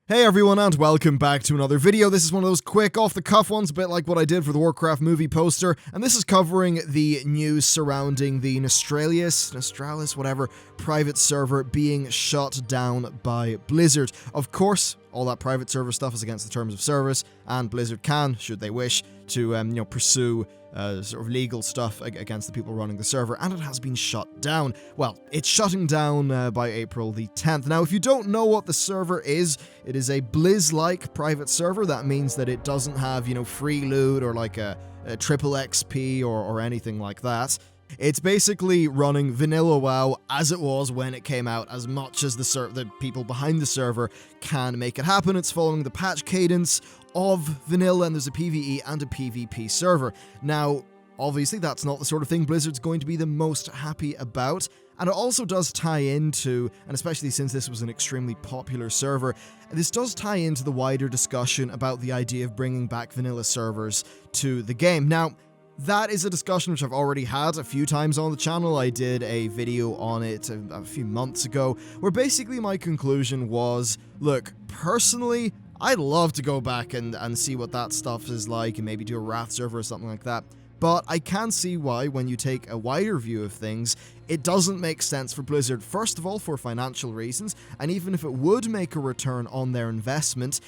Hey everyone, and welcome back to another video. This is one of those quick off-the-cuff ones, a bit like what I did for the Warcraft movie poster, and this is covering the news surrounding the Nostalrius, whatever, private server being shut down by Blizzard. Of course, all that private server stuff is against the terms of service, and Blizzard can, should they wish, to pursue sort of legal stuff against the people running the server, and it has been shut down. Well, it's shutting down by April the 10th. Now, if you don't know what the server is, it is a Blizz-like private server. That means that it doesn't have, free loot or like a triple XP or anything like that. It's basically running vanilla WoW as it was when it came out, as much as the people behind the server can make it happen. It's following the patch cadence of vanilla, and there's a PvE and a PvP server. Now, obviously, that's not the sort of thing Blizzard's going to be the most happy about, and it also does tie into, and especially since this was an extremely popular server, this does tie into the wider discussion about the idea of bringing back vanilla servers to the game. Now, that is a discussion which I've already had a few times on the channel. I did a video on it a few months ago, where basically my conclusion was, look, personally, I'd love to go back and see what that stuff is like, and maybe do a Wrath server or something like that. But I can see why, when you take a wider view of things, it doesn't make sense for Blizzard, first of all, for financial reasons, and even if it would make a return on their investment,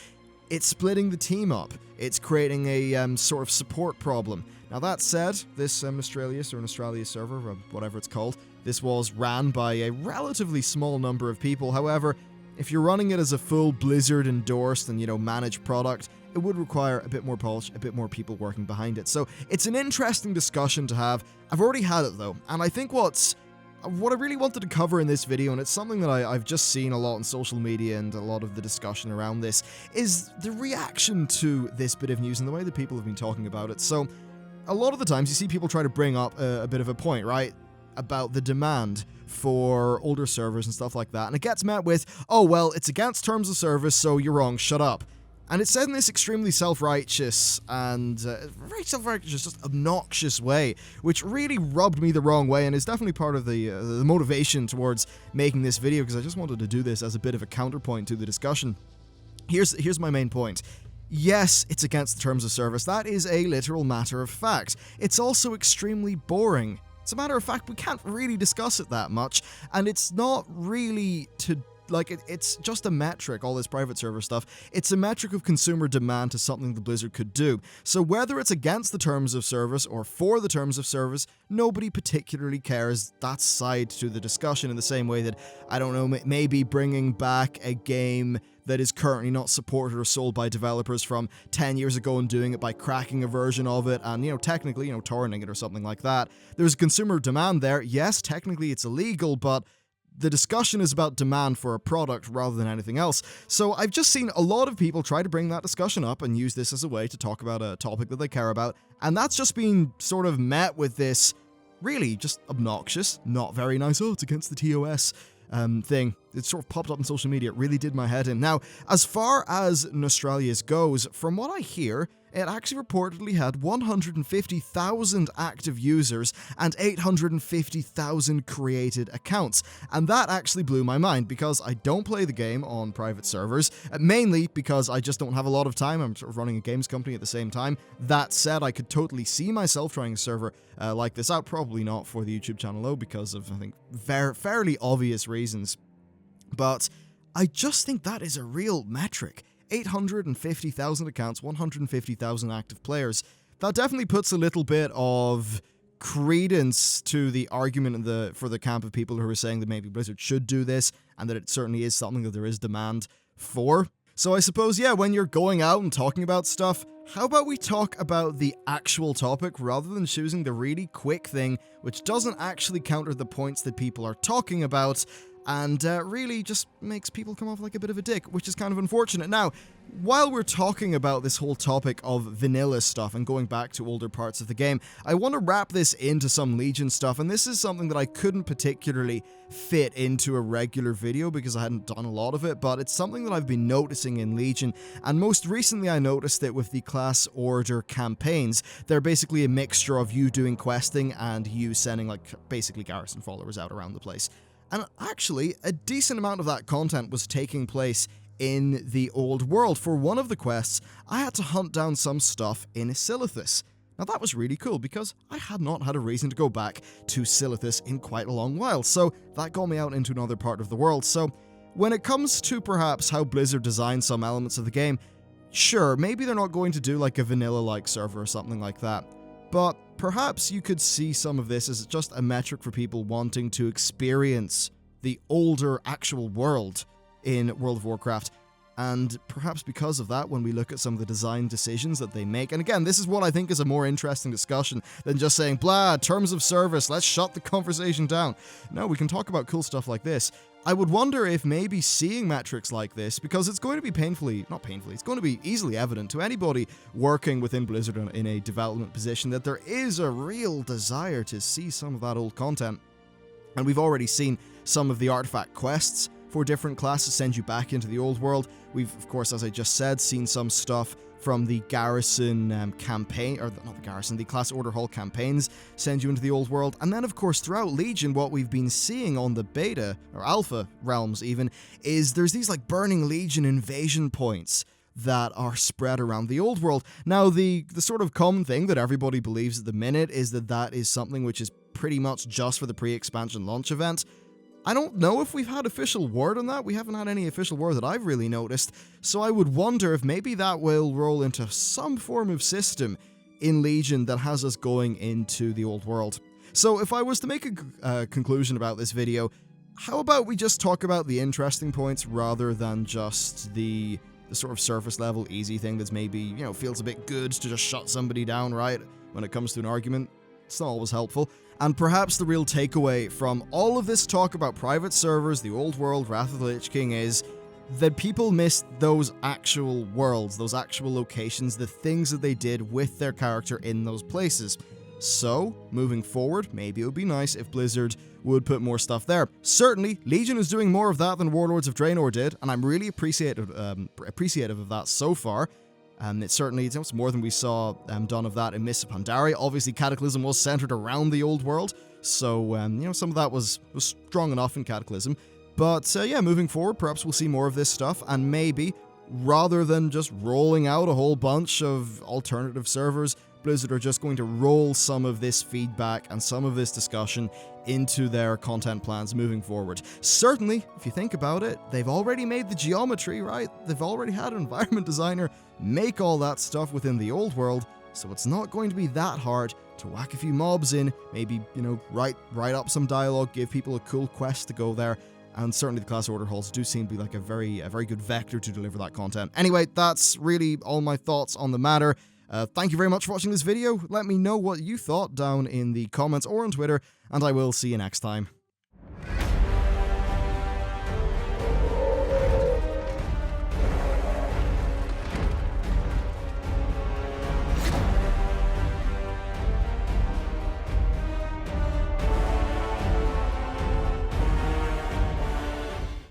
it's splitting the team up. It's creating a sort of support problem. Now, that said, this Nostalrius server, or whatever it's called, this was ran by a relatively small number of people. However, if you're running it as a full Blizzard-endorsed and, managed product, it would require a bit more polish, a bit more people working behind it. So it's an interesting discussion to have. I've already had it, though, and I think what I really wanted to cover in this video, and it's something that I've just seen a lot on social media and a lot of the discussion around this, is the reaction to this bit of news and the way that people have been talking about it. So, a lot of the times you see people try to bring up a bit of a point, right, about the demand for older servers and stuff like that, and it gets met with, oh, well, it's against terms of service, so you're wrong, shut up. And it's said in this extremely self-righteous and very self-righteous, just obnoxious way, which really rubbed me the wrong way, and is definitely part of the motivation towards making this video, because I just wanted to do this as a bit of a counterpoint to the discussion. Here's my main point. Yes, it's against the terms of service. That is a literal matter of fact. It's also extremely boring. As a matter of fact, we can't really discuss it that much, and it's not really it's just a metric, all this private server stuff. It's a metric of consumer demand to something the Blizzard could do. So whether it's against the terms of service or for the terms of service, nobody particularly cares. That's side to the discussion, in the same way that, I don't know, maybe bringing back a game that is currently not supported or sold by developers from 10 years ago and doing it by cracking a version of it and, technically, torrenting it or something like that. There's a consumer demand there. Yes, technically it's illegal, but the discussion is about demand for a product rather than anything else. So I've just seen a lot of people try to bring that discussion up and use this as a way to talk about a topic that they care about, and that's just been sort of met with this really just obnoxious, not very nice, oh, it's against the TOS thing. It sort of popped up on social media. It really did my head in. Now, as far as Nostalrius goes, from what I hear, it actually reportedly had 150,000 active users and 850,000 created accounts. And that actually blew my mind, because I don't play the game on private servers, mainly because I just don't have a lot of time. I'm sort of running a games company at the same time. That said, I could totally see myself trying a server like this out. Probably not for the YouTube channel, though, because of, I think, fairly obvious reasons. But I just think that is a real metric. 850,000 accounts, 150,000 active players. That definitely puts a little bit of credence to the argument for the camp of people who are saying that maybe Blizzard should do this, and that it certainly is something that there is demand for. So I suppose, yeah, when you're going out and talking about stuff, how about we talk about the actual topic rather than choosing the really quick thing, which doesn't actually counter the points that people are talking about, and really just makes people come off like a bit of a dick, which is kind of unfortunate. Now, while we're talking about this whole topic of vanilla stuff and going back to older parts of the game, I want to wrap this into some Legion stuff, and this is something that I couldn't particularly fit into a regular video because I hadn't done a lot of it, but it's something that I've been noticing in Legion, and most recently I noticed it with the class order campaigns. They're basically a mixture of you doing questing and you sending, basically garrison followers out around the place. And actually, a decent amount of that content was taking place in the old world. For one of the quests, I had to hunt down some stuff in Silithus. Now that was really cool because I had not had a reason to go back to Silithus in quite a long while, so that got me out into another part of the world. So when it comes to perhaps how Blizzard designed some elements of the game, sure, maybe they're not going to do like a vanilla-like server or something like that, but perhaps you could see some of this as just a metric for people wanting to experience the older actual world in World of Warcraft. And perhaps because of that, when we look at some of the design decisions that they make, and again, this is what I think is a more interesting discussion than just saying, blah, terms of service, let's shut the conversation down. No, we can talk about cool stuff like this. I would wonder if maybe seeing metrics like this, because it's going to be it's going to be easily evident to anybody working within Blizzard in a development position that there is a real desire to see some of that old content. And we've already seen some of the artifact quests for different classes send you back into the old world. We've, of course, as I just said, seen some stuff from the Garrison campaign, or not the Garrison, the Class Order Hall campaigns send you into the old world. And then, of course, throughout Legion, what we've been seeing on the beta, or alpha realms even, is there's these like Burning Legion invasion points that are spread around the old world. Now, the sort of common thing that everybody believes at the minute is that that is something which is pretty much just for the pre-expansion launch event. I don't know if we've had official word on that. We haven't had any official word that I've really noticed, so I would wonder if maybe that will roll into some form of system in Legion that has us going into the old world. So if I was to make a conclusion about this video, how about we just talk about the interesting points rather than just the sort of surface level easy thing that's maybe, you know, feels a bit good to just shut somebody down, right? When it comes to an argument, it's not always helpful. And perhaps the real takeaway from all of this talk about private servers, the old world, Wrath of the Lich King, is that people missed those actual worlds, those actual locations, the things that they did with their character in those places. So, moving forward, maybe it would be nice if Blizzard would put more stuff there. Certainly, Legion is doing more of that than Warlords of Draenor did, and I'm really appreciative of that so far. It's more than we saw done of that in Mists of Pandaria. Obviously, Cataclysm was centered around the old world, so some of that was strong enough in Cataclysm. But yeah, moving forward, perhaps we'll see more of this stuff, and maybe, rather than just rolling out a whole bunch of alternative servers, Blizzard are just going to roll some of this feedback and some of this discussion into their content plans moving forward. Certainly, if you think about it, they've already made the geometry, right? They've already had an environment designer make all that stuff within the old world, so it's not going to be that hard to whack a few mobs in, maybe, write up some dialogue, give people a cool quest to go there, and certainly the Class Order Halls do seem to be like a very good vector to deliver that content. Anyway, that's really all my thoughts on the matter. Thank you very much for watching this video. Let me know what you thought down in the comments or on Twitter, and I will see you next time.